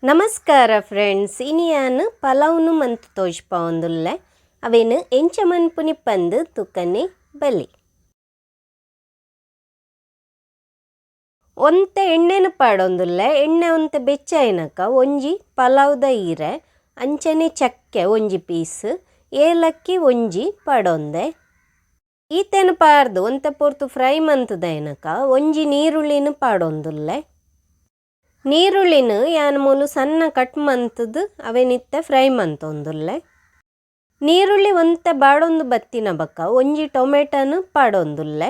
ನಮಸ್ಕಾರ friends, ಇನಿಯಾನು ಪಲಾವ್ನು month ತೋಜ್ಪಾವೊಂದುಲ್ಲೆ ಅವೇನು ಎಂಚ ಮನ್ಪುನಿ ಪಂದು ತುಕನೆ ಬಲಿ. ಒಂತೆ ಎಣ್ಣೆನು ಪಾಡೊಂದುಲ್ಲೆ. ಎಣ್ಣೆ ಒಂತೆ ಬೆಚ್ಚಾಯಿನಕ ಒಂಜಿ ಪಲಾವ್ದ ಈರೆ ಅಂಚನೆ ಚಕ್ಕೆ ಒಂಜಿ ಪೀಸ್, ಏಲಕ್ಕಿ ಒಂಜಿ ಪಾಡೊಂದೆ. ಈತೆನು ಪಾರ್ದು ಒಂತೆ ಪೊರ್ತು ಫ್ರೈ ಮಂತುದೈನಕ ಒಂಜಿ ನೀರುಳ್ಳಿನ ಪಾಡೊಂದುಲ್ಲೆ. ನೀರುಳ್ಳಿನ ಯಾನು ಮೂಲು ಸಣ್ಣ ಕಟ್ ಮಂತದ್ದು ಅವೆನಿತ್ತೆ ಫ್ರೈ ಮಂತೊಂದುಲ್ಲೆ. ನೀರುಳ್ಳಿ ಒಂತೆ ಬಾಡೊಂದು ಬತ್ತಿನ ಬಕ್ಕ ಒಂಜಿ ಟೊಮೆಟೊನು ಪಾಡೊಂದುಲ್ಲೆ.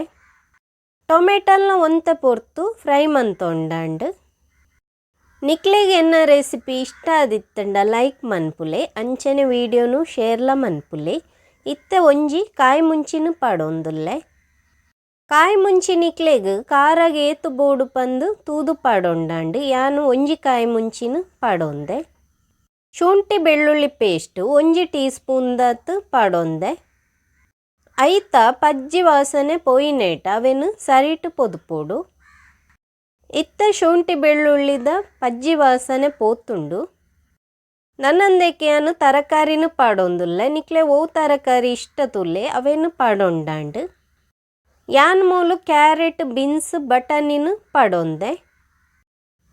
ಟೊಮೆಟೊಲ್ನ ಒಂತೆ ಪೊರ್ತು ಫ್ರೈ ಮಂತೊಂಡಾಂಡು. ನಿಕ್ಲೆಗೆ ಎನ್ನ ರೆಸಿಪಿ ಇಷ್ಟ ಆದಿತ್ತಂಡ ಲೈಕ್ ಮನ್ಪುಲೆ, ಅಂಚನೆ ವಿಡಿಯೋನು ಶೇರ್ಲ ಮನ್ಪುಲೆ. ಇತ್ತೆ ಒಂಜಿ ಕಾಯಿ ಮುಂಚಿನ ಪಾಡೊಂದುಲ್ಲೆ. ಕಾಯಿ ಮುಂಚಿ ನಿಕ್ಲೆಗ್ ಕಾರಾಗ ಏತು ಬೋಡು ಪಂದು ತೂದು ಪಾಡೊಂಡಾಂಡು ಯಾನು ಒಂಜಿ ಕಾಯಿ ಮುಂಚಿನ ಪಾಡೊಂದೆ. ಶುಂಠಿ ಬೆಳ್ಳುಳ್ಳಿ ಪೇಸ್ಟ್ ಒಂಜಿ ಟೀ ಸ್ಪೂನ್ದಾತು ಪಾಡೊಂದೆ. ಐತ ಪಜ್ಜಿ ವಾಸನೆ ಪೋಯಿನೇಟ ಅವೆನು ಸರಿಟು ಪೊದುಪೋಡು. ಇತ್ತ ಶುಂಠಿ ಬೆಳ್ಳುಳ್ಳಿದ ಪಜ್ಜಿ ವಾಸನೆ ಪೋತುಂಡು. ನನ್ನಂದಕ್ಕೆ ಯಾನು ತರಕಾರಿನ ಪಾಡೊಂದುಲ್ಲೆ. ನಿಕ್ಲೆ ಓ ತರಕಾರಿ ಇಷ್ಟ ತುಲ್ಲೆ ಅವೆನು ಪಾಡೊಂಡಾಂಡು. ಯಾನ್ ಮೂಲು ಕ್ಯಾರೆಟ್, ಬೀನ್ಸ್, ಬಟಾಣಿನ ಪಾಡೊಂದೆ.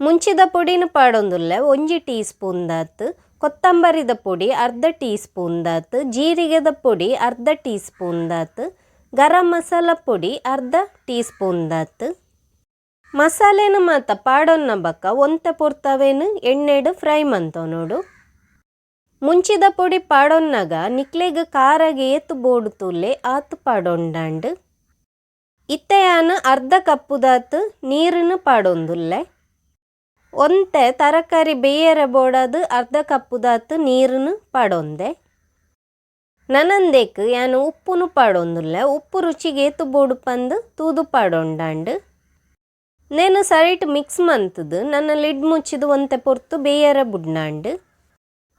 ಮುಂಚಿದ ಪೊಡಿನ ಪಾಡೊಂದುಲ್ಲೆ ಒಂಜಿ ಟೀ ಸ್ಪೂನ್ದಾತು. ಕೊತ್ತಂಬರಿದ ಪೊಡಿ ಅರ್ಧ ಟೀ ಸ್ಪೂನ್ದಾತು. ಜೀರಿಗೆದ ಪೊಡಿ ಅರ್ಧ ಟೀ ಸ್ಪೂನ್ದಾತು. ಗರಂ ಮಸಾಲ ಪೊಡಿ ಅರ್ಧ ಟೀ ಸ್ಪೂನ್ದಾತು. ಮಸಾಲೆನ ಮಾತ ಪಾಡೊನ್ನ ಬಕ್ಕ ಒಂತೆ ಪೊರ್ತವೇನು ಎಣ್ಣೆಡು ಫ್ರೈ ಮಂತೊನೋಡು. ಮುಂಚಿದ ಪೊಡಿ ಪಾಡೊನ್ನಾಗ ನಿಕ್ಲೆಗ್ ಕಾರಾಗ ಏತು ಬೋಡು ತುಲ್ಲೆ ಆತು ಪಾಡೊಂಡಾಂಡು. ಇತ್ತೆ ಯಾನು ಅರ್ಧ ಕಪ್ಪುದಾತು ನೀರನ್ನು ಪಾಡೊಂದುಲ್ಲೆ. ಒಂತೆ ತರಕಾರಿ ಬೇಯರ ಬೋಡಾದು ಅರ್ಧ ಕಪ್ಪುದಾತು ನೀರನ್ನು ಪಾಡೊಂದೆ. ನನಂದೇಕ್ ಯಾನು ಉಪ್ಪುನು ಪಾಡೊಂದುಲ್ಲೆ. ಉಪ್ಪು ರುಚಿಗೆ ಏತು ಬೋಡು ಪಂದು ತೂದು ಪಾಡೊಂಡಾಂಡು. ನೇನು ಸರಿಟ್ ಮಿಕ್ಸ್ ಮಂತದು ನನ್ನ ಲಿಡ್ ಮುಚ್ಚಿದು ಒಂತೆ ಪೊರ್ತು ಬೇಯರ ಬುಡ್ನಾಂಡು.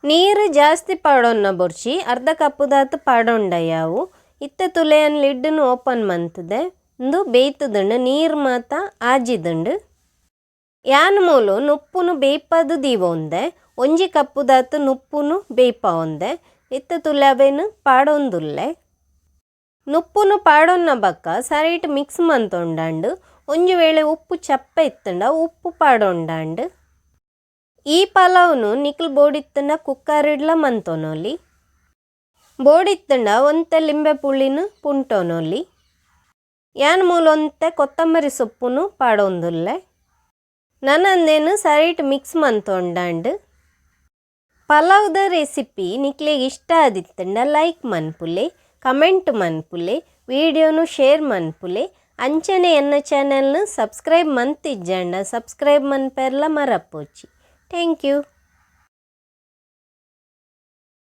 ನೀರು ಜಾಸ್ತಿ ಪಾಡೊನ್ನ ಬೊರ್ಚಿ ಅರ್ಧ ಕಪ್ಪುದಾತು ಪಾಡೊಂಡ ಯಾವು. ಇತ್ತೆ ತುಲೆಯನ್ ಲಿಡ್ಡನ್ನು ಓಪನ್ ಮಂತದೆ ಇಂದು ಬೇಯ್ತದುಂಡು. ನೀರು ಮಾತ ಆಜಿದುಂಡು. ಯಾನ್ ಮೂಲು ನುಪ್ಪುನು ಬೇಯ್ಪದು ದೀವೊಂದೆ. ಒಂಜಿ ಕಪ್ಪುದಾತು ನುಪ್ಪುನು ಬೇಯ್ಪವೊಂದೆ. ಇತ್ತ ತುಲೆ ಅವೇನು ಪಾಡೊಂದುಲ್ಲೆ. ನುಪ್ಪುನು ಪಾಡೊನ್ನ ಬಕ್ಕ ಸರಿಟ್ ಮಿಕ್ಸ್ ಮಂತೊಂಡಾಂಡು. ಒಂಜಿ ವೇಳೆ ಉಪ್ಪು ಚಪ್ಪ ಇತ್ತಂಡ ಉಪ್ಪು ಪಾಡೊಂಡಾಂಡು. ಈ ಪಲಾವ್ನು ನಿಕ್ಲು ಬೋಡಿತ್ತಂಡ ಕುಕ್ಕರಿಡ್ಲ ಮಂತೊನೊಲಿ. ಬೋಡಿತ್ತಂಡ ಒಂತೆ ಲಿಂಬೆ ಪುಳ್ಳಿನ ಪುಂಟೊನೊಲಿ. ಯಾನ್ ಮೂಲೊಂತೆ ಕೊತ್ತಂಬರಿ ಸೊಪ್ಪುನು ಪಾಡೊಂದುಲ್ಲೆ. ನನ್ನಂದೇನು ಸರಿಟ್ ಮಿಕ್ಸ್ ಮಂತೊಂಡಾಂಡು. ಪಲಾವ್ದ ರೆಸಿಪಿ ನಿಕ್ಲೆಗೆ ಇಷ್ಟ ಆದಿತ್ತಂಡ ಲೈಕ್ ಮನ್ಪುಲೆ, ಕಮೆಂಟ್ ಮನ್ಪುಲೆ, ವಿಡಿಯೋನು ಶೇರ್ ಮನ್ಪುಲೆ. ಅಂಚನೆ ಎನ್ನ ಚಾನೆಲ್ನ ಸಬ್ಸ್ಕ್ರೈಬ್ ಮಂತಿಜ್ಜಂಡ ಸಬ್ಸ್ಕ್ರೈಬ್ ಮನ್ಪೆರ್ಲ ಮರಪ್ಪೋಚಿ. Thank you.